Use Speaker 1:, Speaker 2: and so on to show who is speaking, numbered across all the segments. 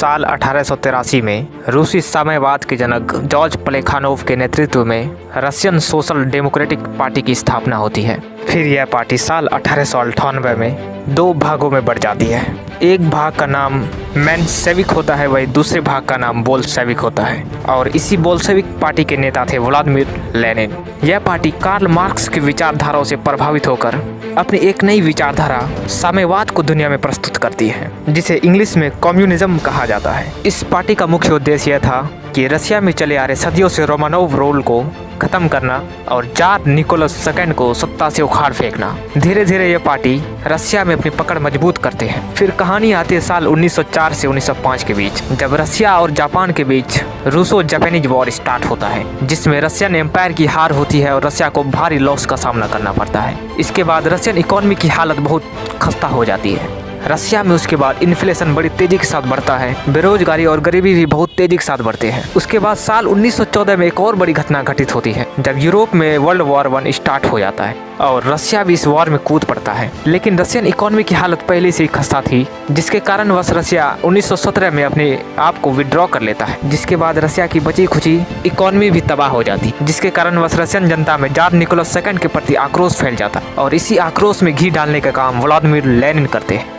Speaker 1: साल 1883 में रूसी साम्यवाद के जनक जॉर्ज प्लेखानोव के नेतृत्व में रशियन सोशल डेमोक्रेटिक पार्टी की स्थापना होती है। फिर यह पार्टी साल 1898 में दो भागों में बढ़ जाती है। एक भाग का नाम मेंशेविक होता है, वही दूसरे भाग का नाम बोल्शेविक होता है और इसी बोल्शेविक पार्टी के नेता थे व्लादिमीर लेनिन। यह पार्टी कार्ल मार्क्स की विचारधाराओं से प्रभावित होकर अपनी एक नई विचारधारा साम्यवाद को दुनिया में प्रस्तुत करती है, जिसे इंग्लिश में कम्युनिज्म कहा जाता है। इस पार्टी का मुख्य उद्देश्य यह था कि रशिया में चले आ रहे सदियों से रोमानोव रूल को खत्म करना और जार निकोलस सेकंड को सत्ता से उखाड़ फेंकना। धीरे धीरे यह पार्टी रशिया में अपनी पकड़ मजबूत करते हैं। फिर कहानी आती है साल 1904 से 1905 के बीच, जब रशिया और जापान के बीच रूसो जापानीज वॉर स्टार्ट होता है, जिसमें रशियन एम्पायर की हार होती है और रशिया को भारी लॉस का सामना करना पड़ता है। इसके बाद रशियन इकोनॉमी की हालत बहुत खस्ता हो जाती है। रशिया में उसके बाद इन्फ्लेशन बड़ी तेजी के साथ बढ़ता है, बेरोजगारी और गरीबी भी बहुत तेजी के साथ बढ़ते हैं। उसके बाद साल 1914 में एक और बड़ी घटना घटित होती है, जब यूरोप में वर्ल्ड वॉर 1 स्टार्ट हो जाता है और रशिया भी इस वॉर में कूद पड़ता है। लेकिन रशियन इकोनॉमी की हालत पहले से ही खस्ता थी, जिसके कारण वह रशिया 1917 में अपने आप को विड्रॉ कर लेता है। जिसके बाद रशिया की बची खुची इकोनॉमी भी तबाह हो जाती, जिसके कारण वह रशियन जनता में जार निकोलस सेकंड के प्रति आक्रोश फैल जाता और इसी आक्रोश में घी डालने का काम व्लादिमीर लेनिन करते हैं।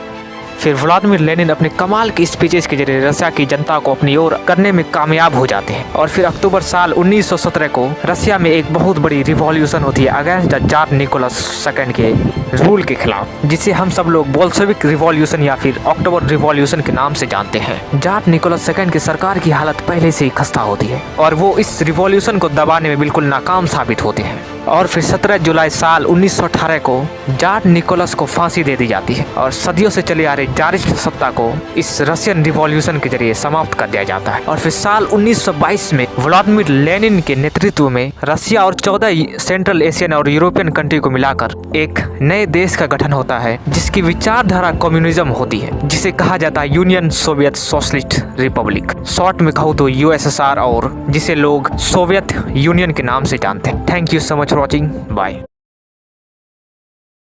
Speaker 1: फिर व्लादिमीर लेनिन अपने कमाल के स्पीचेस के जरिए रशिया की जनता को अपनी ओर करने में कामयाब हो जाते हैं और फिर अक्टूबर साल 1917 को रशिया में एक बहुत बड़ी रिवॉल्यूशन होती है against the tsar Nicholas second के रूल के खिलाफ, जिसे हम सब लोग बोल्शेविक रिवॉल्यूशन या फिर अक्टूबर रिवॉल्यूशन के नाम से जानते हैं। जार निकोलस सेकंड की सरकार की हालत पहले से ही खस्ता होती है और वो इस रिवॉल्यूशन को दबाने में बिल्कुल नाकाम साबित होते हैं और फिर 17 जुलाई साल 1918 को जार निकोलस को फांसी दे दी जाती है और सदियों से चले आ रहे जारिस्ट सत्ता को इस रशियन रिवॉल्यूशन के जरिए समाप्त कर दिया जाता है। और फिर साल 1922 में व्लादिमीर लेनिन के नेतृत्व में रशिया और 14 सेंट्रल एशियन और यूरोपियन कंट्री को मिलाकर एक नए देश का गठन होता है, जिसकी विचारधारा कम्युनिज्म होती है, जिसे कहा जाता है union Soviet socialist Republic, short में कहूँ तो USSR, और जिसे लोग सोवियत यूनियन के नाम से जानते हैं। Thank you so much for watching, bye.